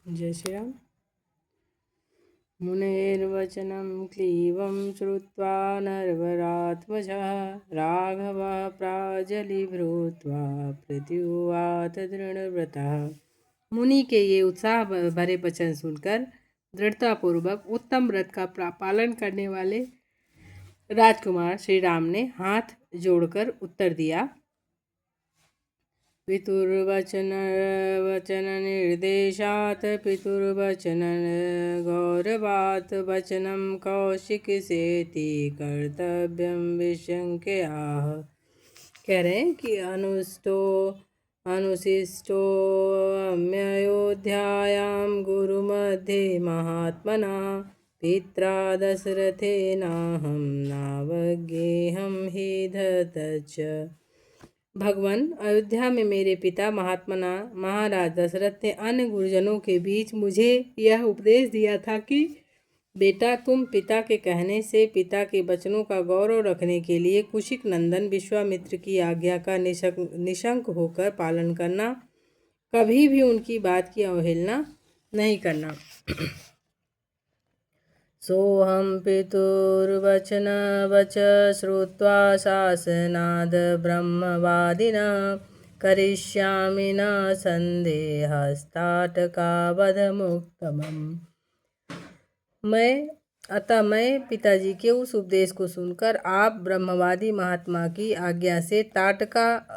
जय श्री राम। मुनेर्वचनं क्लीवं श्रुत्वा नरवरात्मजः राघवः प्राजलिभूत्वा प्रत्युवाच दृढ़व्रतः। मुनि के ये उत्साह भरे वचन सुनकर दृढ़तापूर्वक उत्तम व्रत का पालन करने वाले राजकुमार श्री राम ने हाथ जोड़कर उत्तर दिया। पितुर्वचन निर्देशात् पितुर्वचन गौरवात् वचनं कौशिकसेति कर्तव्यं विशंकयाः। कह रहे हैं कि अनुशिष्टो अम्ययोध्यायां गुरुमध्ये महात्मना पित्रा दशरथेनाहं नावज्ञेहं हि दत्तच्च। भगवान, अयोध्या में मेरे पिता महात्मना महाराज दशरथ ने अन्य गुरुजनों के बीच मुझे यह उपदेश दिया था कि बेटा, तुम पिता के कहने से पिता के वचनों का गौरव रखने के लिए कुशिक नंदन विश्वामित्र की आज्ञा का निशंक होकर पालन करना, कभी भी उनकी बात की अवहेलना नहीं करना। सोऽहं पितुर्वचनवच श्रुत्वा शासनाद् ब्रह्मवादिनः करिष्यामि न संदेहस्ताटकावधमुत्तमम्। मैं पिताजी के उस उपदेश को सुनकर आप ब्रह्मवादी महात्मा की आज्ञा से ताटका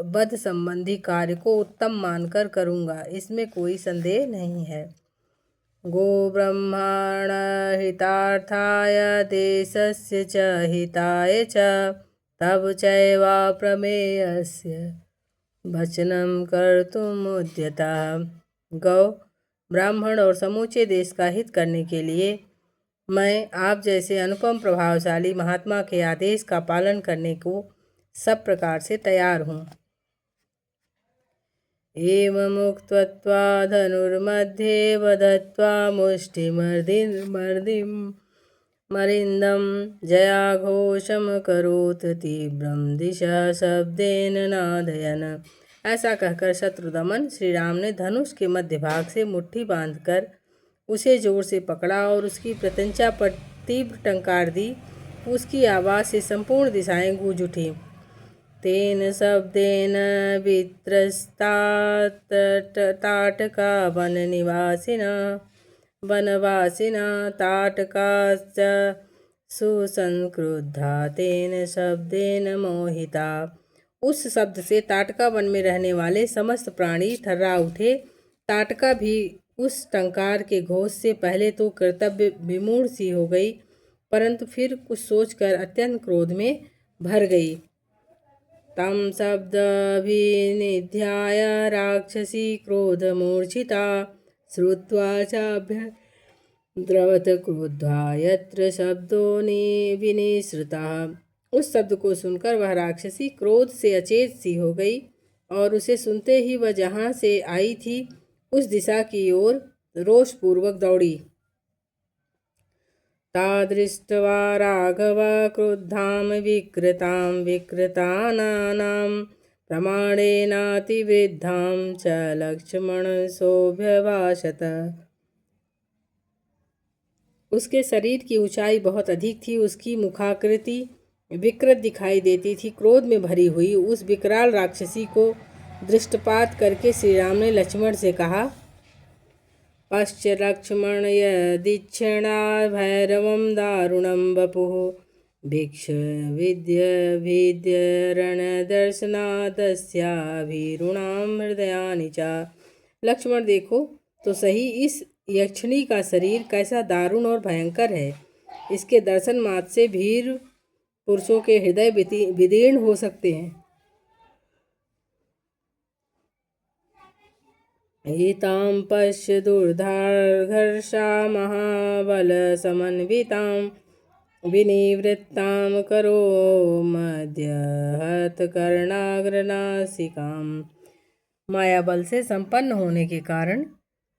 वध संबंधी कार्य को उत्तम मानकर करूँगा, इसमें कोई संदेह नहीं है। गो ब्रह्माण हितार्थाय देशस्य च हिताय च तव चैवा प्रमेयस्य वचनं कर्तुमुद्यतः। गौ, ब्राह्मण और समूचे देश का हित करने के लिए मैं आप जैसे अनुपम प्रभावशाली महात्मा के आदेश का पालन करने को सब प्रकार से तैयार हूँ। एवमुक्त्वा धनुर्मध्ये वदत्वा मुष्टिमर्दिं जयाघोषं करोत् तीव्रं दिशा शब्देन नादयन्। ऐसा कहकर शत्रुदमन श्री राम ने धनुष के मध्य भाग से मुट्ठी बांधकर उसे जोर से पकड़ा और उसकी प्रत्यंचा पर तीव्र टंकार दी। उसकी आवाज़ से संपूर्ण दिशाएं गूंज उठी। तेन शब्देन वित्रस्तात् ताटका वनवासिनः ताटकाश्च सुसंक्रुद्धा तेन शब्देन मोहिता। उस शब्द से ताटका वन में रहने वाले समस्त प्राणी थर्रा उठे। ताटका भी उस टंकार के घोष से पहले तो कर्तव्य विमूढ़ सी हो गई, परंतु फिर कुछ सोचकर अत्यंत क्रोध में भर गई। तं शब्दभिनिध्याय राक्षसी क्रोधमूर्छिता श्रुत्वा चाभ्यद्रवत् क्रुद्धा यत्र शब्दो विनिसृतः। उस शब्द को सुनकर वह राक्षसी क्रोध से अचेत सी हो गई और उसे सुनते ही वह जहाँ से आई थी उस दिशा की ओर रोषपूर्वक दौड़ी। तादृष्ट्वा राघव क्रुद्धां विकृतानां प्रमाणेनातिवृद्धां च लक्ष्मणसोऽभ्यभाषत। उसके शरीर की ऊंचाई बहुत अधिक थी, उसकी मुखाकृति विकृत दिखाई देती थी। क्रोध में भरी हुई उस विकराल राक्षसी को दृष्टपात करके श्री राम ने लक्ष्मण से कहा। पश्य लक्ष्मण यदीक्षणा भैरवं दारुणं वपुः भिक्ष विद्य रणदर्शनादस्याभिरुणां हृदयानि च। लक्ष्मण, देखो तो सही, इस यक्षिणी का शरीर कैसा दारुण और भयंकर है। इसके दर्शन मात्र से वीर पुरुषों के हृदय विदीर्ण हो सकते हैं। एतां पश्य दुर्धर्षा महाबलसमन्वितां विनिवृत्तां करोम्यद्य हतकर्णाग्रनासिकां। माया बल से संपन्न होने के कारण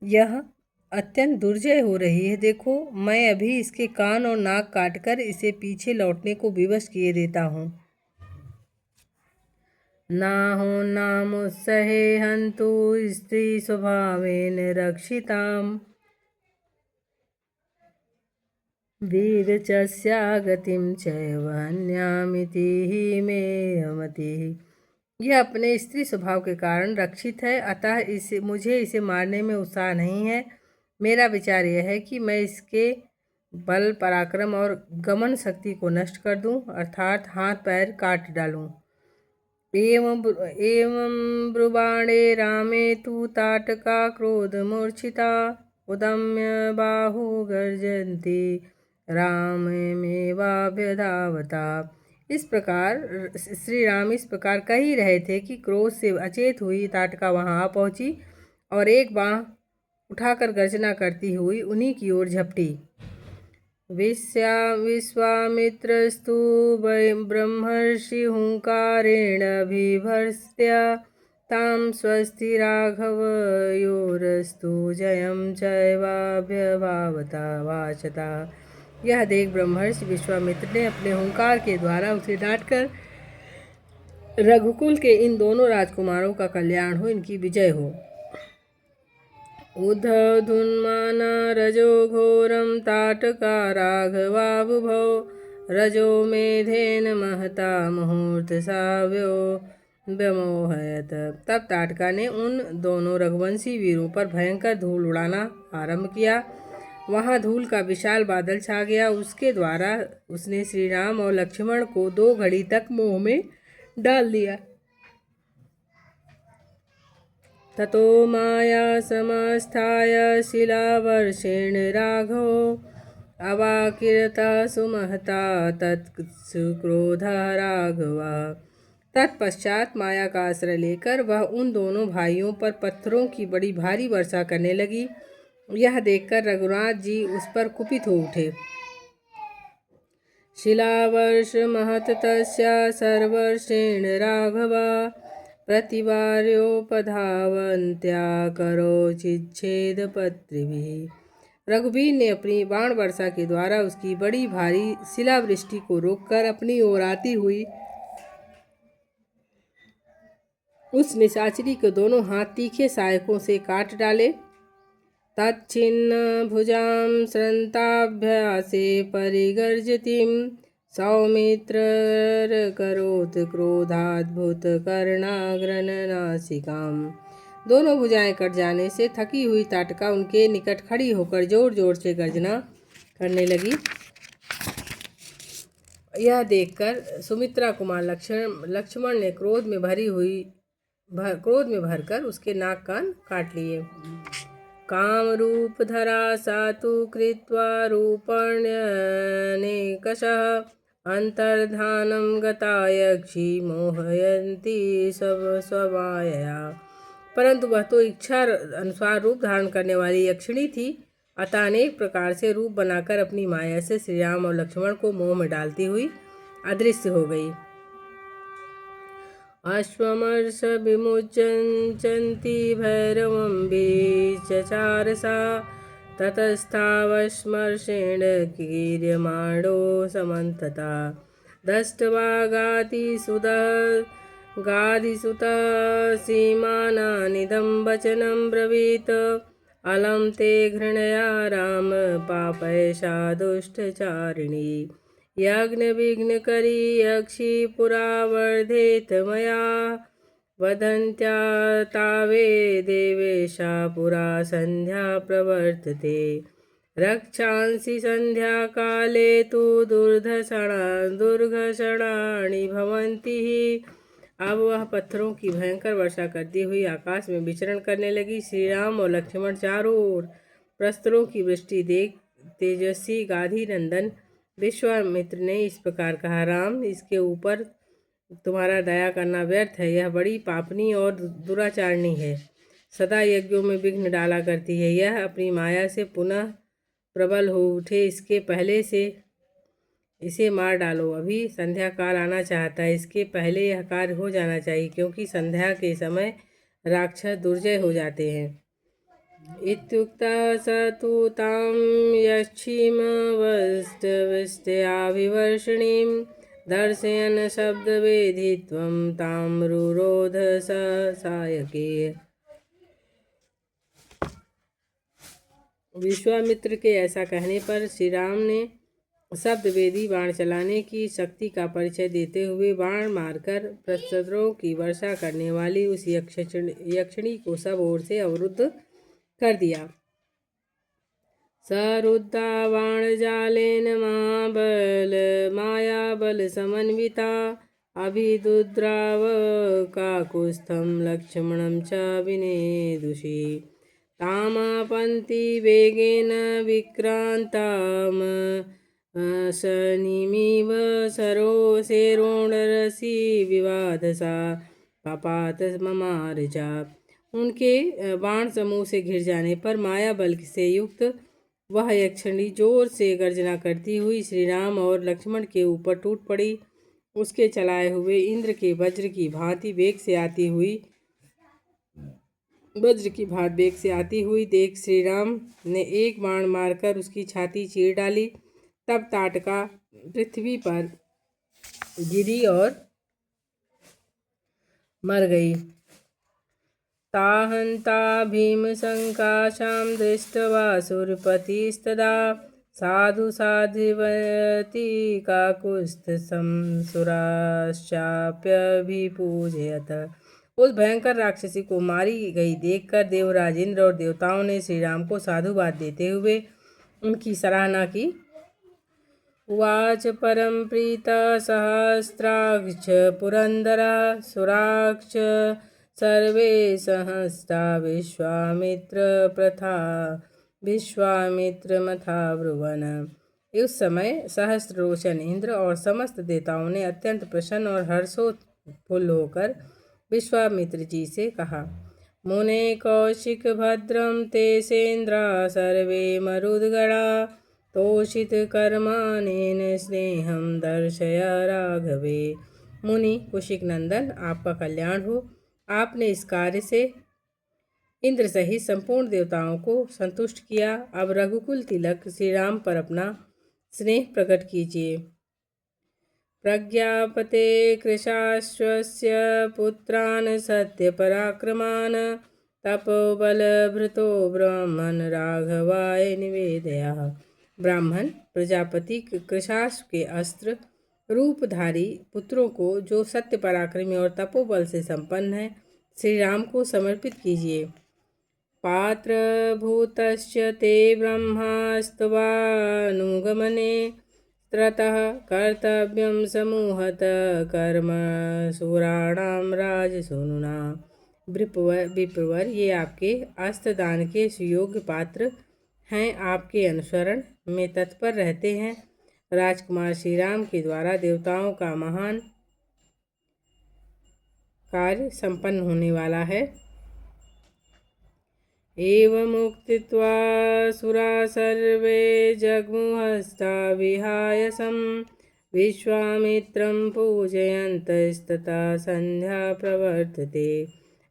यह अत्यंत दुर्जय हो रही है। देखो, मैं अभी इसके कान और नाक काटकर इसे पीछे लौटने को विवश किए देता हूँ। नाहो नामुत्सहे हन्तु स्त्री स्वभावेन रक्षिताम् वीरचस्या गतिं चैव हन्यामिति हि मे मतिः। यह अपने स्त्री स्वभाव के कारण रक्षित है, अतः मुझे इसे मारने में उत्साह नहीं है। मेरा विचार यह है कि मैं इसके बल पराक्रम और गमन शक्ति को नष्ट कर दूं, अर्थात हाथ पैर काट डालूं। एवं ब्रुवाणे रामे तु ताटका क्रोधमूर्छिता उदम्य बाहु गर्जन्ति राममेवाभ्यधावता। इस प्रकार कह ही रहे थे कि क्रोध से अचेत हुई ताटका वहां आ पहुंची और एक बाह उठाकर गर्जना करती हुई उन्हीं की ओर झपटी। विश्वामित्रस्तु ब्रह्मर्षि हुंकारेण बिभर्त्य तां स्वस्ति राघवयोरस्तु जयं चैवाभ्यभावता वाचता। यह देख ब्रह्मर्षि विश्वामित्र ने अपने हुंकार के द्वारा उसे डांटकर रघुकुल के इन दोनों राजकुमारों का कल्याण हो, इनकी विजय हो। उद्धधुन्माना रजो घोरं ताटका राघवाबुभौ रजो मेधेन महता मुहूर्त साव्यो व्यमोहयत। तब ताटका ने उन दोनों रघुवंशी वीरों पर भयंकर धूल उड़ाना आरंभ किया। वहां धूल का विशाल बादल छा गया। उसके द्वारा उसने श्री राम और लक्ष्मण को 2 घड़ी तक मोह में डाल दिया। ततो माया समस्थाय शिलावर्षेण राघवो अवाकिरता सुमहता तत्सुक्रोधा राघवा। तत्पश्चात माया का आश्रय लेकर वह उन दोनों भाइयों पर पत्थरों की बड़ी भारी वर्षा करने लगी। यह देखकर रघुनाथ जी उस पर कुपित हो उठे। शिलावर्ष महत तस्या सर्वर्षेण राघवा प्रतिवार्योपधावन्त्या करोचिच्छेद पत्रिभिः। रघुवीर ने अपनी बाण वर्षा के द्वारा उसकी बड़ी भारी शिलावृष्टि को रोककर अपनी ओर आती हुई उस निशाचरी के दोनों हाथ तीखे सहायकों से काट डाले। तच्छिन्न भुजां श्रन्ताभ्यासे परिगर्जतीं सौमित्रकरोत् क्रोधाद्भुत कर्णाग्रननासिकाम्। दोनों भुजाएं कट जाने से थकी हुई ताटका उनके निकट खड़ी होकर जोर जोर से गर्जना करने लगी। यह देखकर सुमित्रा कुमार लक्ष्मण ने क्रोध में भरकर उसके नाक कान काट लिए। काम रूप धरा सातु कृत्वा रूपण्यनेकशः अंतर्धानं गता यक्षी मोहयन्ती स्वमायया। परंतु वह तो इच्छा अनुसार रूप धारण करने वाली यक्षिणी थी, अतः अनेक प्रकार से रूप बनाकर अपनी माया से श्री राम और लक्ष्मण को मोह में डालती हुई अदृश्य हो गई। अश्वमर्ष विमुच्यन्ती भैरवं विचचार सा ततस्तावश्मर्षेण कीर्यमाणो समन्तता। दष्ट्वा गादिसुतः सीमानानिदं वचनं ब्रवीत अलं ते घृणया राम पापैषा दुष्टचारिणी। यज्ञविघ्नकरी यक्षी पुरा वर्धेत मया वदन्त्या तावे देवेशा पुरा संध्या प्रवर्तते। रक्षांसि संध्या काले तु दुर्घषणानि भवन्ति हि। अब वह पत्थरों की भयंकर वर्षा करती हुई आकाश में विचरण करने लगी। श्री राम और लक्ष्मण चारों ओर प्रस्तरों की वृष्टि देख तेजस्वी गाधी नंदन विश्वामित्र ने इस प्रकार कहा, राम, इसके ऊपर तुम्हारा दया करना व्यर्थ है। यह बड़ी पापनी और दुराचारणी है, सदा यज्ञों में विघ्न डाला करती है। यह अपनी माया से पुनः प्रबल हो उठे, इसके पहले से इसे मार डालो। अभी संध्या काल आना चाहता है, इसके पहले यह कार्य हो जाना चाहिए, क्योंकि संध्या के समय राक्षस दुर्जय हो जाते हैं। इत्युक्तः स तु तां यक्षीमवष्टविष्टयाभिवर्षिणीं दर्शयन् शब्दवेधित्वं ताम्रुरोध सायके। विश्वामित्र के ऐसा कहने पर श्री राम ने शब्दवेदी बाण चलाने की शक्ति का परिचय देते हुए बाण मारकर प्रस्त्रों की वर्षा करने वाली उस यक्षिणी को सब ओर से अवरुद्ध कर दिया। सरुद्धा बाणजालेन मायाबल समन्विता अभिदुद्राव काकुत्स्थं लक्ष्मणं च विनेदुषी तामापन्ति वेगेन विक्रान्ताम् शनिमिव शरोणरसी विवादसा पापात ममार्जा। उनके बाण समूह से घिर जाने पर माया बल से युक्त वह यक्षिणी जोर से गर्जना करती हुई श्री राम और लक्ष्मण के ऊपर टूट पड़ी। उसके चलाए हुए इंद्र के वज्र की भांति वेग से आती हुई देख श्री राम ने एक बाण मारकर उसकी छाती चीर डाली। तब ताटका पृथ्वी पर गिरी और मर गई। ताहन्ता भीमशंकाशां दृष्ट्वा सुरपतिस्तदा साधु साधिवती काकुत्स्थं सुराश्चाप्यभिपूजयत। उस भयंकर राक्षसी को मारी गई देखकर देवराज इंद्र और देवताओं ने श्री राम को साधुवाद देते हुए उनकी सराहना की। उवाच परम प्रीत सहस्राक्ष पुरंदरा सुराक्ष सर्वे सहस्ता विश्वामित्र मथा ब्रुवन। उस समय सहस्रलोचन इंद्र और समस्त देवताओं ने अत्यंत प्रसन्न और हर्षोत्फुल्ल होकर विश्वामित्र जी से कहा। मुने कौशिक भद्रम ते सेन्द्रा सर्वे मरुद्गणा तोषित कर्मानेन स्नेहम दर्शय राघवे। मुनि कुशिक नंदन, आपका कल्याण हो। आपने इस कार्य से इंद्र सहित संपूर्ण देवताओं को संतुष्ट किया। अब रघुकुल तिलक श्री राम पर अपना स्नेह प्रकट कीजिए। प्रज्ञापते कृशाश्वस्य पुत्रान् सत्य पराक्रमान् तपोबलभृतो ब्राह्मण राघवाय निवेदया। ब्राह्मण प्रजापति कृशाश्व के अस्त्र रूपधारी पुत्रों को जो सत्य पराक्रमी और तपोबल से संपन्न है श्री राम को समर्पित कीजिए। पात्र भूतस्य ते ब्रह्मास्तवानुगमने त्रतः कर्तव्यं समूहत कर्म सुराणाम राजसूनुना। विप्रवर, ये आपके अस्त्रदान के सुयोग्य पात्र हैं, आपके अनुसरण में तत्पर रहते हैं। राजकुमार श्री राम के द्वारा देवताओं का महान कार्य संपन्न होने वाला है। एवमुक्त्वा सुरा सर्वे जग्मुहस्ता विहायसं विश्वामित्रं पूजयन्तस्तथा संध्या प्रवर्तते।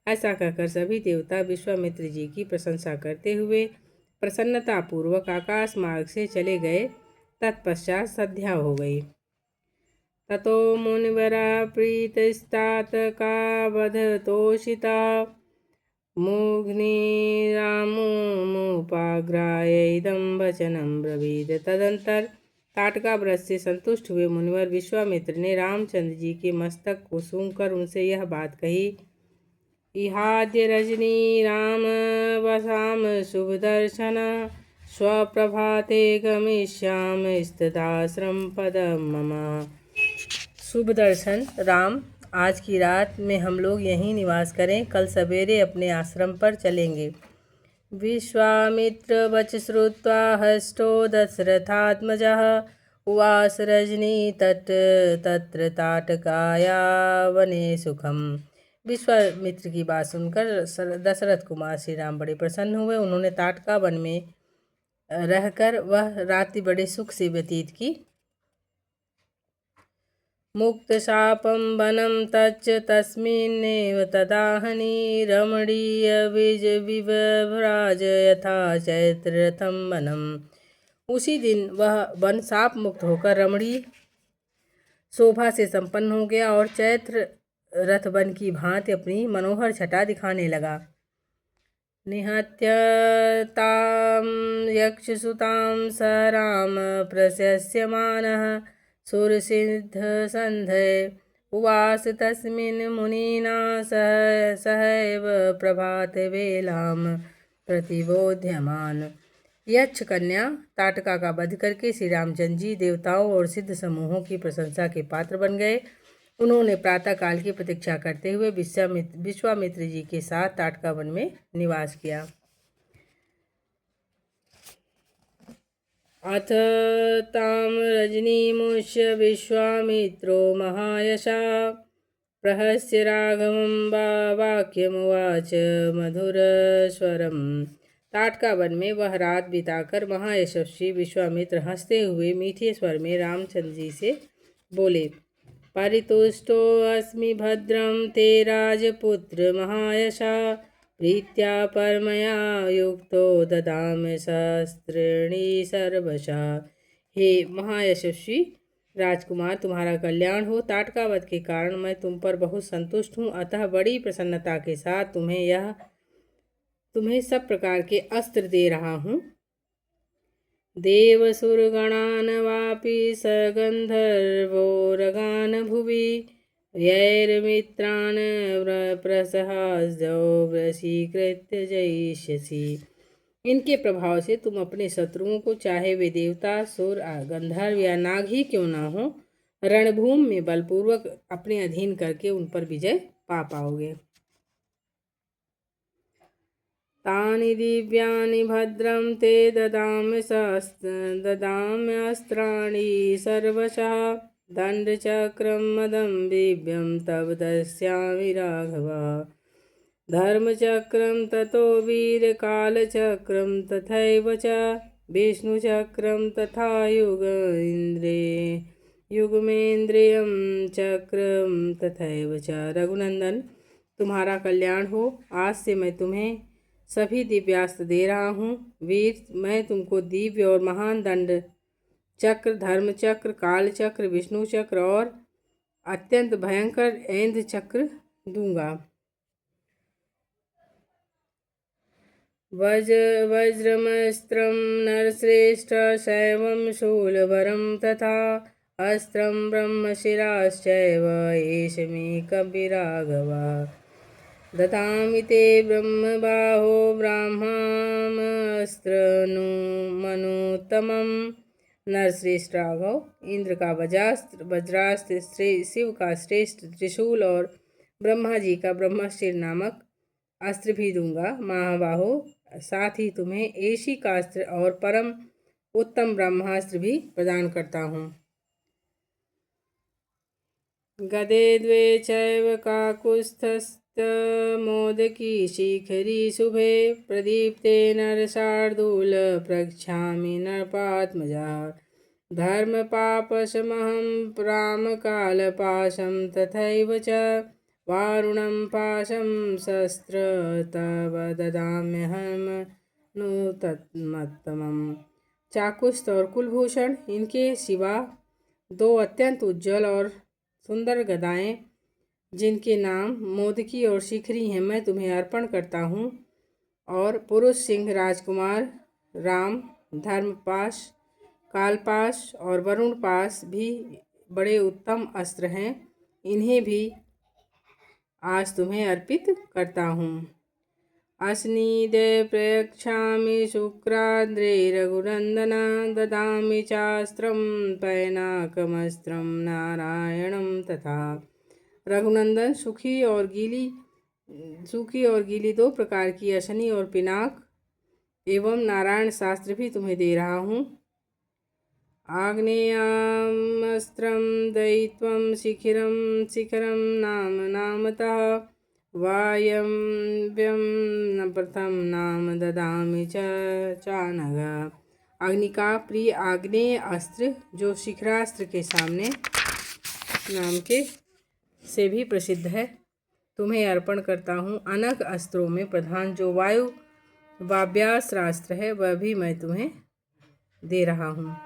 ऐसा कहकर सभी देवता विश्वामित्र जी की प्रशंसा करते हुए प्रसन्नतापूर्वक आकाश मार्ग से चले गए। तत्पश्चात संध्या हो गई। ततो मुनिवरा प्रीतस्तात का वधतोषिता मुग्निरामुपाग्राय इदं वचनं ब्रवीद। तदंतर ताटका व्रत से संतुष्ट हुए मुनिवर विश्वामित्र ने रामचंद्र जी के मस्तक को सूंघकर उनसे यह बात कही। इहाद्य रजनी राम वसाम शुभ दर्शन स्वप्रभाते गमिष्यामिस्तदाश्रम पदम मम। शुभ दर्शन राम, आज की रात में हम लोग यहीं निवास करें, कल सवेरे अपने आश्रम पर चलेंगे। विश्वामित्र वच श्रुत्वा हष्टो दशरथात्मजः उवास रजनी तत्र ताटकाया वने सुखम। विश्वामित्र की बात सुनकर दशरथ कुमार श्री राम बड़े प्रसन्न हुए। उन्होंने ताटका वन में रहकर वह रात्रि बड़े सुख से व्यतीत की। मुक्तशापं वनं तच्च तस्मिन्नेव तदाहनि रमणीय विभ्राज यथा चैत्ररथं वनम्। उसी दिन वह वन शाप मुक्त होकर रमणीय शोभा से संपन्न हो गया और चैत्र रथवन की भांति अपनी मनोहर छटा दिखाने लगा। निहत्य तां यक्षसुतां स राम प्रशस्यमानः सुरसिद्धसन्धये उवास तस्मिन् मुनिना सहैव प्रभातवेलां प्रतिबोध्यमान। यक्ष कन्या ताटका का वध करके श्री रामचंद्र जी देवताओं और सिद्ध समूहों की प्रशंसा के पात्र बन गए। उन्होंने प्रातः काल की प्रतीक्षा करते हुए विश्वामित्र जी के साथ ताटका वन में निवास किया। अथ तां रजनीमुष्य विश्वामित्रो महायशा प्रहस्य राघवं वाक्यमुवाच मधुरस्वरम्। ताटका वन में वह रात बिताकर महायशस्वी विश्वामित्र हंसते हुए मीठे स्वर में रामचंद्र जी से बोले, परितुष्टो अस्मि भद्रं ते राजपुत्र महायशा प्रीत्या परमया युक्तो ददामि शस्त्राणि सर्वशः। हे महायशस्वी राजकुमार, तुम्हारा कल्याण हो। ताटका वध के कारण मैं तुम पर बहुत संतुष्ट हूँ, अतः बड़ी प्रसन्नता के साथ तुम्हें सब प्रकार के अस्त्र दे रहा हूँ। देवसुरगणान् वापि सगन्धर्वोरगान् भुवि व्यैर्मित्रान् प्रसहास्यौ वशीकृत्य जयिष्यसि। इनके प्रभाव से तुम अपने शत्रुओं को, चाहे वे देवता, सुर, गंधर्व या नाग ही क्यों ना हो, रणभूमि में बलपूर्वक अपने अधीन करके उन पर विजय पा पाओगे। तानि दिव्यानि भद्रं ते ददाम्यस्त्राणि सर्वशः दण्डचक्रं मदम्बिभ्यं तव दास्यामि राघव। धर्मचक्रं ततो वीरकालचक्रं तथैव च विष्णुचक्रं तथा युग्मेन्द्रियं चक्रं तथैव च। रघुनंदन, तुम्हारा कल्याण हो। आज से मैं तुम्हें सभी दिव्यास्त्र दे रहा हूँ। वीर, मैं तुमको दिव्य और महान दंड चक्र, धर्म चक्र, काल चक्र, विष्णु चक्र और अत्यंत भयंकर ऐन्द्र चक्र दूंगा। वज्रमस्त्रं नरश्रेष्ठ शैवं शूलवरं तथा अस्त्रं ब्रह्मशिराश्चैव एष मे कविराघव। ददामि ते ब्रह्मबाहो ब्राह्मणास्त्रमनुत्तमं। नरश्रेष्ठ राघव, इंद्र का वज्रास्त्र, शिव का श्रेष्ठ त्रिशूल और ब्रह्मा जी का ब्रह्मशिर नामक अस्त्र भी दूंगा। महाबाहो, साथ ही तुम्हें ऐशी का अस्त्र और परम उत्तम ब्रह्मास्त्र भी प्रदान करता हूँ। गदे द्वे चैव काकुत्स्थमोदकी शिखरी शुभे प्रदीप्ते नरशार्दूल प्रक्षामि नरपात्मजा। धर्मपापशमहं रामकालपाशं तथैव च वारुणं पाशं शस्त्र तव ददाम्यहं नूतनोत्तमम्। चाकुस्थ और कुलभूषण, इनके सिवा दो अत्यंत उज्जवल और सुंदर गदाएं जिनके नाम मोदकी और शिखरी हैं, मैं तुम्हें अर्पण करता हूँ। और पुरुष सिंह राजकुमार राम धर्मपाश, कालपाश और वरुण पाश भी बड़े उत्तम अस्त्र हैं, इन्हें भी आज तुम्हें अर्पित करता हूँ। अस्निदे प्रयच्छामि शुक्राद्रे रघुनंदन ददामि चास्त्रं पैनाकमस्त्रं नारायणं तथा। रघुनंदन, सूखी और गीली दो प्रकार की अशनि और पिनाक एवं नारायण शास्त्र भी तुम्हें दे रहा हूँ। आग्नेयास्त्रं दयित्वं शिखरं नामतः वायव्यं प्रथम नाम ददामि चानघ। अग्नि का प्रिय आग्नेय अस्त्र, जो शिखरास्त्र के सामने नाम के से भी प्रसिद्ध है, तुम्हें अर्पण करता हूँ। अनग अस्त्रों में प्रधान जो वाव्यास्त्रास्त्र है, वह भी मैं तुम्हें दे रहा हूँ।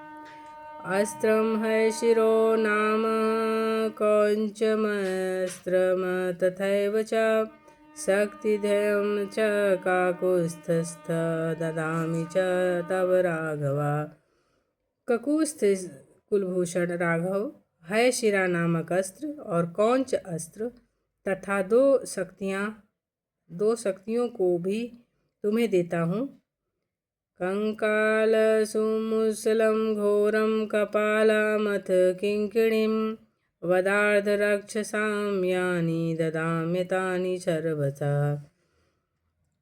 अस्त्रं है शिरो नाम कौञ्चमस्त्रं तथैव च शक्तिधैर्यं च काकुत्स्थं ददामि च तव राघव। ककुत्स्थ कुलभूषण राघव है शिरा नामक अस्त्र और कौंच अस्त्र तथा दो शक्तियों को भी तुम्हें देता हूँ। कंकाल सुमुसलं घोरं कपालमथ किङ्किणीं वदार्धरक्षसाम्यानि ददाम्यतानि सर्वशः।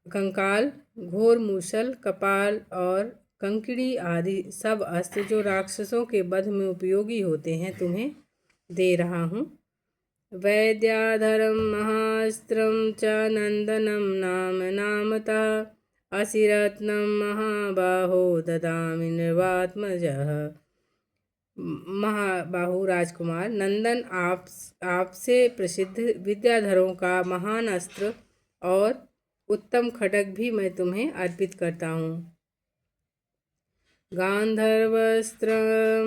कंकाल, घोर मूसल, कपाल और कंकिणी आदि सब अस्त्र जो राक्षसों के वध में उपयोगी होते हैं तुम्हें दे रहा हूँ। वैद्याधरं महास्त्रं च नंदनं नाम नामतः असिरत्नं महाबाहो ददामि निर्वात्मजः। महाबाहु राजकुमार, नंदन आपसे प्रसिद्ध विद्याधरों का महान अस्त्र और उत्तम खड्ग भी मैं तुम्हें अर्पित करता हूँ। गांधर्वस्त्रं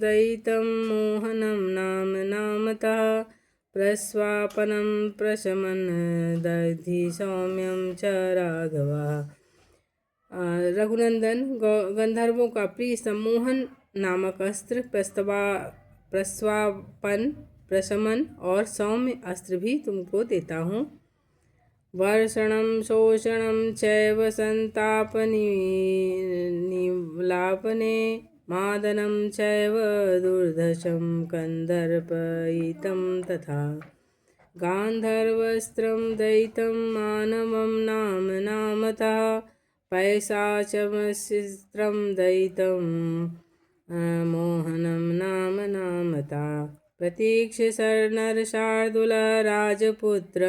दयितं मोहनं नाम नामतः प्रस्वापनं प्रशमन दधि सौम्यं च राघव। रघुनंदन, गंधर्वों का प्रिय सम्मोहन नामक अस्त्र, प्रस्वापन, प्रशमन और सौम्य अस्त्र भी तुमको देता हूँ। वर्षणं शोषणं चैव संतापनिलापने मादनं चैव दुर्धर्षं कन्दर्पयितं तथा। गान्धर्वस्त्रं दयितं मानवं नाम नामतः पैशाचमस्त्रं दयितं मोहनं नाम नामता। प्रतीक्ष नरशार्दूल राजपुत्र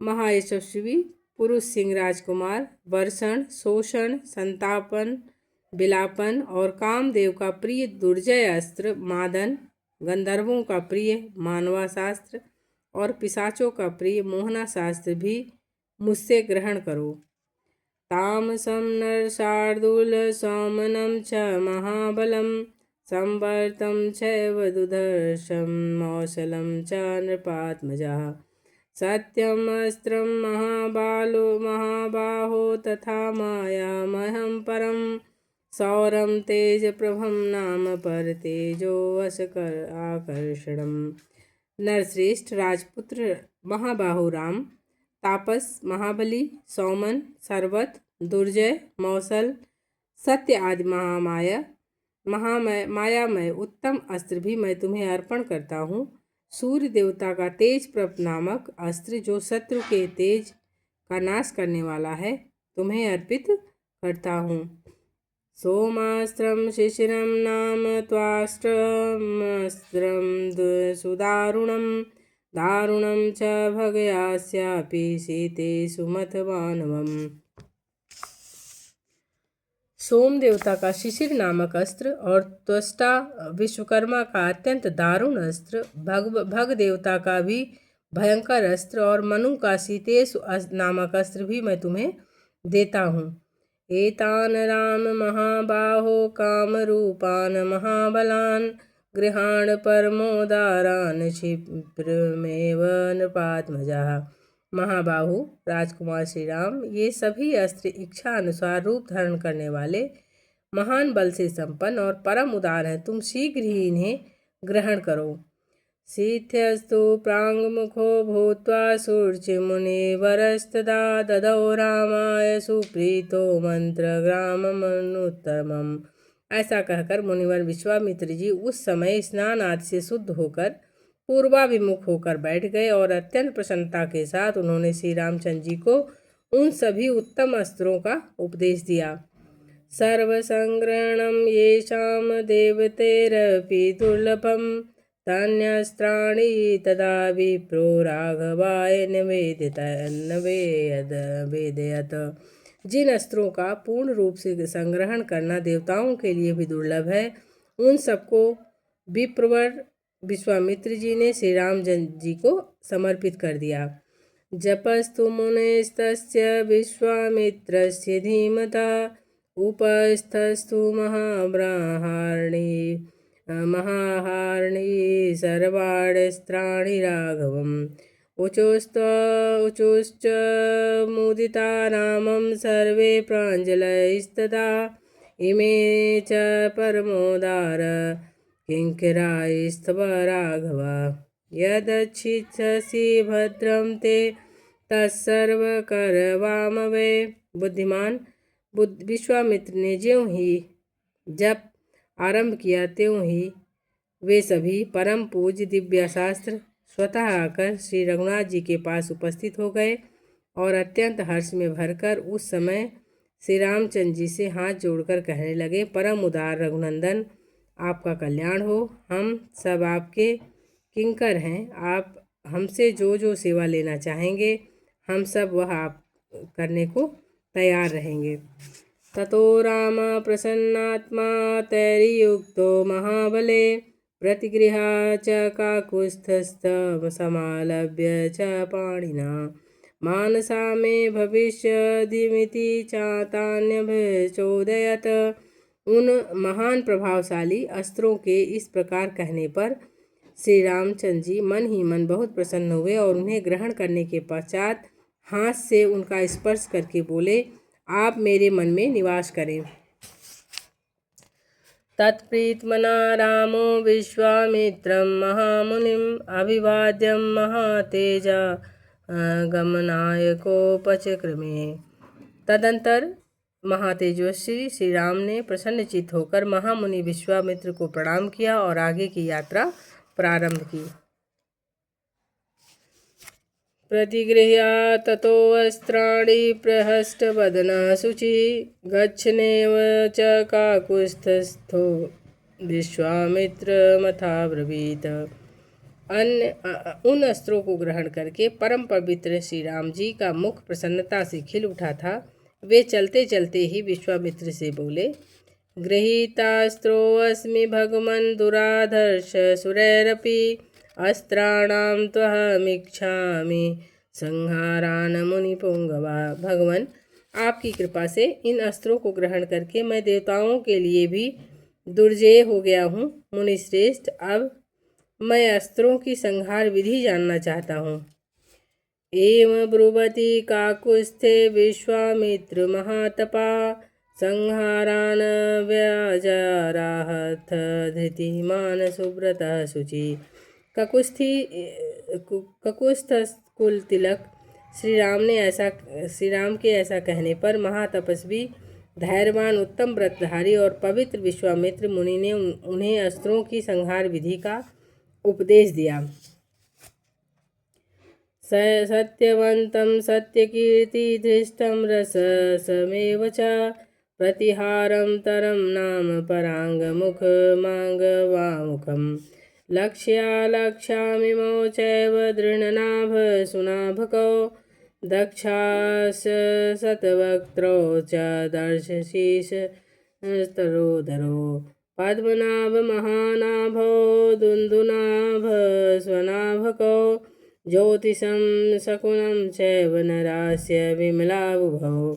महायशस्वी पुरुष सिंह राजकुमार, वर्षण, शोषण, संतापन, विलापन और कामदेव का प्रिय दुर्जय अस्त्र मादन, गंधर्वों का प्रिय मानवाशास्त्र और पिशाचों का प्रिय मोहनाशास्त्र भी मुझसे ग्रहण करो। तामसं नरशार्दूल सौमनं च महाबलं संवर्तं चैव दुर्धर्षं मौसलं च नृपात्मजः। सत्यम् अस्त्रं महाबाहो तथा मायामहं परं सौरं तेजप्रभं नाम परतेजो वशकर आकर्षणम्। नरश्रेष्ठ राजपुत्र महाबाहु राम, तापस, महाबली, सौमन, सर्वत, दुर्जय, मौसल, सत्य आदि मायामय उत्तम अस्त्र भी मैं तुम्हें अर्पण करता हूँ। सूर्य देवता का तेज प्रभ नामक अस्त्र जो शत्रु के तेज का नाश करने वाला है तुम्हें अर्पित करता हूँ। सोमास्त्रं शिशिरं नाम त्वाष्ट्रमस्त्रं सुदारुणं दारुणं च भगयास्यापि शीते सुमथमानवम्। सोम देवता का शिशिर नामक अस्त्र और त्वष्टा विश्वकर्मा का अत्यंत दारुण अस्त्र, भग देवता का भी भयंकर अस्त्र और मनु का शीतेशु नामक अस्त्र भी मैं तुम्हें देता हूँ। एतान राम महाबाहो कामरूपान महाबलान गृहाण परमोदारान क्षिप्रमेव नृपात्मजः। महाबाहु राजकुमार श्री राम, ये सभी अस्त्र इच्छा अनुसार रूप धारण करने वाले महान बल से संपन्न और परम उदार हैं। तुम शीघ्र ही इन्हें ग्रहण करो। शीथ्यस्तु प्राङ्मुखो भूत्वा सूर्चिमुनिवरस्तदा ददौ रामाय सुप्रीतो मंत्रग्राममनुत्तमम्। ऐसा कहकर मुनिवर विश्वामित्र जी उस समय स्नान आदि से शुद्ध होकर पूर्वाभिमुख होकर बैठ गए और अत्यंत प्रसन्नता के साथ उन्होंने श्री रामचंद्र जी को उन सभी उत्तम अस्त्रों का उपदेश दिया। सर्वसंग्रहणं येषां देवतेरपि दुर्लभं तान्यस्त्राणि तदा विप्रो राघवाय निवेदयत। जिन अस्त्रों का पूर्ण रूप से संग्रहण करना देवताओं के लिए भी दुर्लभ है, उन सबको विप्रवर विश्वामित्र जी ने श्री राम जी को समर्पित कर दिया। जपस्तु मुनेस्तस्य विश्वामित्रस्य धीमता उपस्थस्तु महाब्राह्मणे महाहारिणी सर्वाण्यस्त्राणि राघवम् उचुश्च मुदिता रामं सर्वे प्राञ्जलैस्तदा इमे च परमोदार किङ्किरास्तव राघव यदच्छिषसि भद्रं ते तत्सर्वकरवामवे। बुद्धिमान विश्वामित्र ने ज्यों ही जप आरंभ किया त्यों ही वे सभी परम पूज्य दिव्य शास्त्र स्वतः आकर श्री रघुनाथ जी के पास उपस्थित हो गए और अत्यंत हर्ष में भरकर उस समय श्री रामचंद्र जी से हाथ जोड़कर कहने लगे, परम उदार रघुनंदन, आपका कल्याण हो। हम सब आपके किंकर हैं। आप हमसे जो जो सेवा लेना चाहेंगे हम सब वह आप करने को तैयार रहेंगे। ततो राम प्रसन्नात्मा तैर्युक्तो महाबले प्रतिगृहा च काकुत्स्थं समालभ्य च पाणिना मानसा मे भविष्यदिमिति चातान्यभ्यचोदयत। उन महान प्रभावशाली अस्त्रों के इस प्रकार कहने पर श्री रामचंद्र जी मन ही मन बहुत प्रसन्न हुए और उन्हें ग्रहण करने के पश्चात हाथ से उनका स्पर्श करके बोले, आप मेरे मन में निवास करें। तत्प्रीतमना रामो विश्वामित्रं महामुनिम् अभिवाद्यं महातेजा गमनायकोपचक्रमे। तदंतर महातेजस्वी श्री राम ने प्रसन्नचित्त होकर महामुनि विश्वामित्र को प्रणाम किया और आगे की यात्रा प्रारंभ की। प्रतिगृह्य ततो अस्त्राणि प्रहष्टवदनः शुचि गच्छनेव च काकुत्स्थो विश्वामित्रमथाब्रवीत्। उन अस्त्रों को ग्रहण करके परम पवित्र श्री राम जी का मुख प्रसन्नता से खिल उठा था। वे चलते चलते ही विश्वामित्र से बोले, गृहीतास्त्रोऽस्मि भगवन् दुराधर्ष सुरैरपि अस्त्राणां त्वहमीक्षामि संहारान् मुनिपुंगवा। भगवान, आपकी कृपा से इन अस्त्रों को ग्रहण करके मैं देवताओं के लिए भी दुर्जय हो गया हूँ। मुनिश्रेष्ठ, अब मैं अस्त्रों की संहार विधि जानना चाहता हूँ। एवं ब्रुवति काकुत्स्थे विश्वामित्र महातपा संहारान् व्याजराहथ धृतिमान सुब्रतः शुचि। ककुत्स्थ कुल तिलक श्री राम के ऐसा कहने पर महातपस्वी धैर्यवान उत्तम व्रतधारी और पवित्र विश्वामित्र मुनि ने उन्हें अस्त्रों की संहार विधि का उपदेश दिया। सत्यवंतं सत्यकीर्ति धृष्टं रससमेव च प्रतिहारं तरं नाम परांगमुख मांगवामुखम् लक्ष्यामिमौ चैव दृढनाभ सुनाभकौ दक्षास शतवक्त्रौ च दर्शशीष स्तरोदरो पद्मनाभ महानाभौ दुन्दुनाभ स्वनाभकौ ज्योतिषं शकुनं चैव नरास्य विमलाबुभौ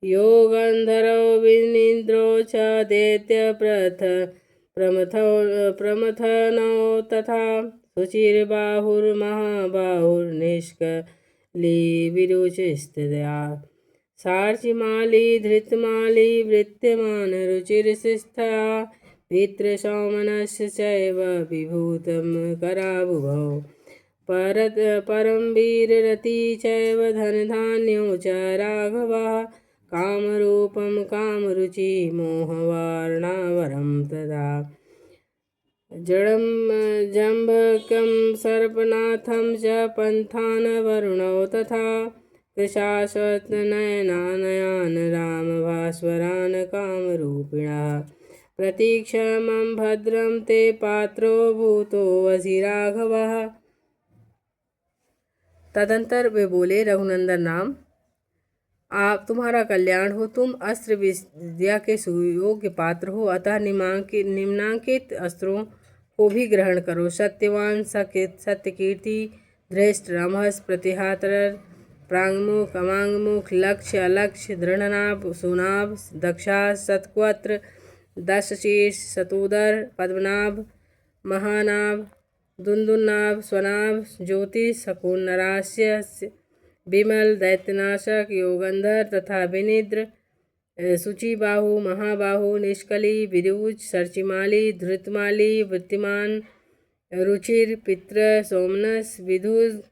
योगन्धरौ विनिन्द्रो च प्रमथनौ तथा शुचिर्बाहुर्महाबाहुर्निष्कलिविरुचिस्तया सार्चिमाली धृतमाली वृत्यमान रुचिरसिस्था पितृसौमनस्य चैव विभूतं कराबुभौ परमवीररती चैव धनधान्यौ च राघवः कामरूपं कामरुचि मोहवार्णावरं तदा जम्बकं सर्पनाथं च पन्थानवरुणौ तथा कृशाश्वतनयनानयान् रामभास्वरान् कामरूपिणः प्रतीक्षमं भद्रं ते पात्रो भूतो वसि राघवः। तदंतर वे बोले, रघुनंदन राम, आप तुम्हारा कल्याण हो। तुम अस्त्र विद्या के सुयोग्य पात्र हो, अतः निम्नांकित अस्त्रों को भी ग्रहण करो। सत्यवान, सत्यकीर्ति, धृष्ट, रमहस, प्रतिहातर, प्रांगमुख, अमांगमुख, लक्ष्य, अलक्ष्य, दृढ़नाभ, सुनाभ, दक्षा, सतक्वत्र, दशशीर्ष, शतोदर, पद्मनाभ, महानाभ, दुंदुनाभ, स्वनाभ, ज्योतिष, शकुन, नरास्य, विमल, दैत्यनाशक, योगंधर तथा विनिद्र, शुचिबाहु, महाबाहु, निष्कली, विरुज, सर्चिमाली, धृतमाली, वृत्तिमान, रुचिर, पित्र, सोमनस, विधुज,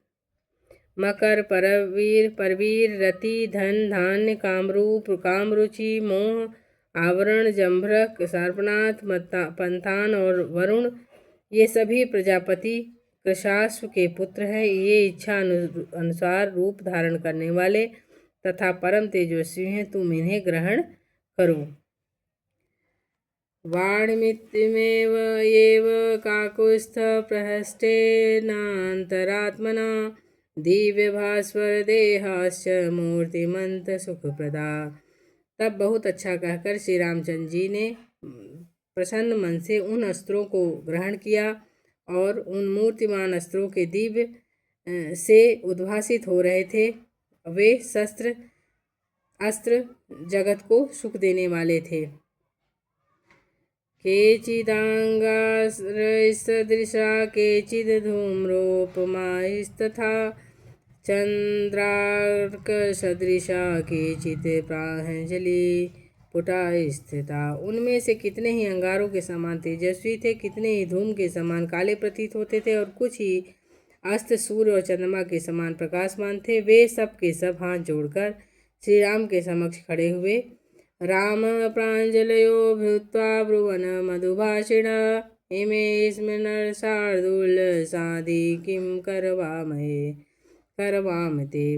मकर, परवीर, रति, धन, धान्य, कामरूप, कामरुचि, मोह, आवरण, जम्भरक, सर्पनाथ, पंथान और वरुण, ये सभी प्रजापति कृशाश्व के पुत्र हैं। ये इच्छा अनुसार रूप धारण करने वाले तथा परम तेजस्वी हैं, तुम इन्हें ग्रहण करो। वाणिमित्यमेव एव काकुत्स्थ प्रहस्तेनान्तरात्मना दिव्य भास्वर देहाश्च मूर्तिमंत सुखप्रदा। तब बहुत अच्छा कहकर श्री रामचंद्र जी ने प्रसन्न मन से उन अस्त्रों को ग्रहण किया और उन मूर्तिमान अस्त्रों के दिव्य से उद्भासित हो रहे थे। वे अस्त्र जगत को सुख देने वाले थे। केचिदांगासदृशा केचिद धूम्रोपमास्तथा चंद्रार्क सदृशा केचित प्राञ्जलि पुटा स्थिता। उनमें से कितने ही अंगारों के समान तेजस्वी थे, कितने ही धूम के समान काले प्रतीत होते थे और कुछ ही अस्त्र सूर्य और चंद्रमा के समान प्रकाशमान थे। वे सब के सब हाथ जोड़कर श्री राम के समक्ष खड़े हुए। राम प्राञ्जलयो भूत्वा ब्रुवन् मधुभाषिण इमे स्मृणन् शार्दूल साधि किं करवामते।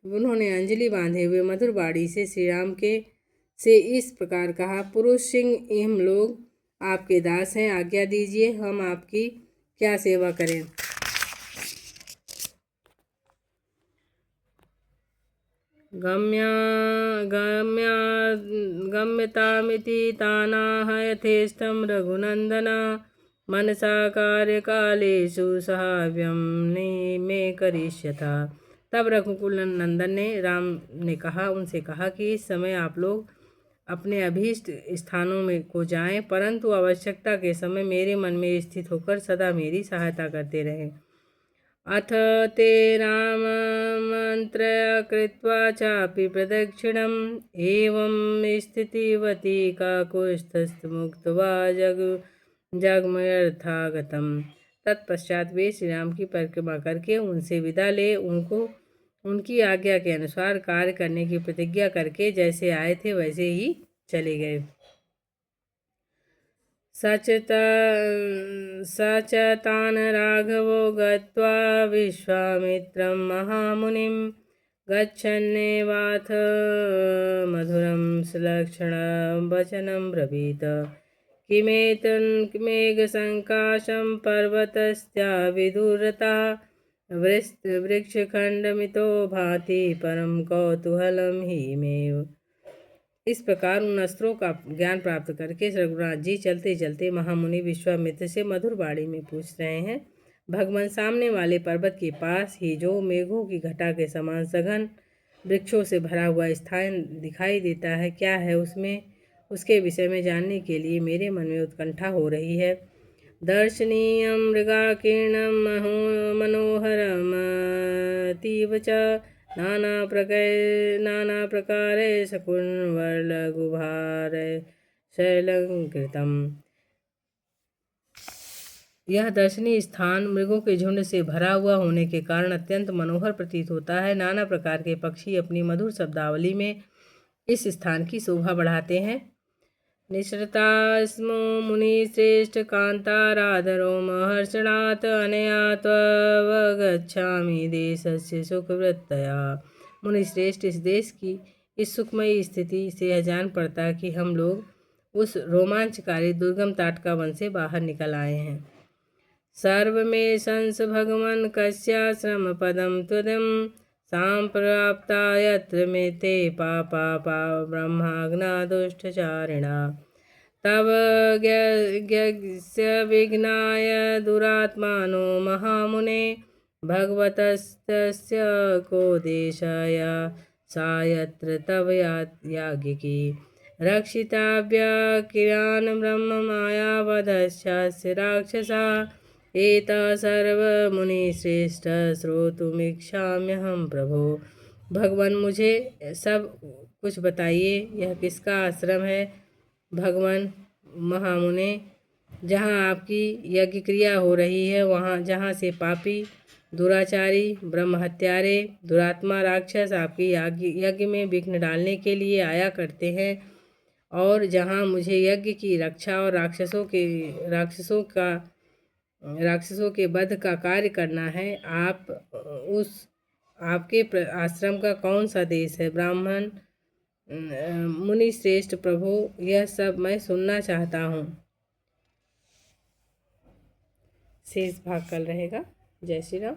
उन्होंने अंजलि बांधे हुए मधुर बाणी से श्री राम से इस प्रकार कहा, पुरुष सिंह, हम लोग आपके दास हैं, आज्ञा दीजिए, हम आपकी क्या सेवा करें। गम्यतामिति तानाह यथेष्टं रघुनंदन मनसा कार्यकालेषु सहाव्यं मे करिष्यथा। तब रघुकुल नंदन ने उनसे कहा कि इस समय आप लोग अपने अभीष्ट स्थानों में को जाएं, परंतु आवश्यकता के समय मेरे मन में स्थित होकर सदा मेरी सहायता करते रहें। अथ ते राम मंत्र कृत्वा चापि प्रदक्षिणम् एवं स्थितिवती काकुत्स्थमुक्त्वा जगमयर्थागतम्। तत्पश्चात वे श्री राम की परिक्रमा करके उनसे विदा ले उनकी आज्ञा के अनुसार कार्य करने की प्रतिज्ञा करके जैसे आए थे वैसे ही चले गए। सचतान राघवो गत्वा विश्वामित्रं महामुनिं गच्छन्नेवाथ मधुरं सुलक्षणं वचनं ब्रवीत। किमेघसंकाशं पर्वतस्याविदूरता वृक्षखंडमितो भाति परम कौतूहलं हिमेव। इस प्रकार उन अस्त्रों का ज्ञान प्राप्त करके रघुनाथ जी चलते चलते महामुनि विश्वामित्र से मधुर बाणी में पूछ रहे हैं, भगवान सामने वाले पर्वत के पास ही जो मेघों की घटा के समान सघन वृक्षों से भरा हुआ स्थान दिखाई देता है, क्या है उसमें? उसके विषय में जानने के लिए मेरे मन में उत्कंठा हो रही है। दर्शनीयं मृगाकीर्णं मनोहरम् अतीव च नाना प्रकारे शकुनवरलघुभार शैलंकृतम्। यह दर्शनीय स्थान मृगों के झुंड से भरा हुआ होने के कारण अत्यंत मनोहर प्रतीत होता है। नाना प्रकार के पक्षी अपनी मधुर शब्दावली में इस स्थान की शोभा बढ़ाते हैं। निसृता स्मो मुनिश्रेष्ठ कांताराधरो महर्षणात् अनया त्वगच्छामि देशस्य सुखवृत्तया। मुनिश्रेष्ठ, इस देश की इस सुखमयी स्थिति से यह जान पड़ता है कि हम लोग उस रोमांचकारी दुर्गम ताटका वन से बाहर निकल आए हैं। सर्व में संस भगवन् कस्याश्रम पदम त्वदं सांप्राप्ता यत्र मे ते पापा ब्रह्माग्ना दुष्टचारिणा। तव ज्ञस्य विघ्नाय दुरात्मानो महामुने भगवतस्तस्य को देशाय सा यत्र तव याज्ञिकी। रक्षिताव्यकिरान् ब्रह्ममायावधश्चास्य राक्षसा एता सर्वमुनिश्रेष्ठ श्रोतुमिच्छाम्यहं प्रभो। भगवान मुझे सब कुछ बताइए, यह किसका आश्रम है? भगवान महामुने, जहाँ आपकी यज्ञ क्रिया हो रही है, वहाँ जहाँ से पापी, दुराचारी, ब्रह्म हत्यारे, दुरात्मा राक्षस आपकी यज्ञ में विघ्न डालने के लिए आया करते हैं, और जहाँ मुझे यज्ञ की रक्षा और राक्षसों के वध का कार्य करना है, आपके आश्रम का कौन सा देश है? ब्राह्मण मुनि श्रेष्ठ प्रभु, यह सब मैं सुनना चाहता हूँ। शेष भाग कल रहेगा। जय श्री राम।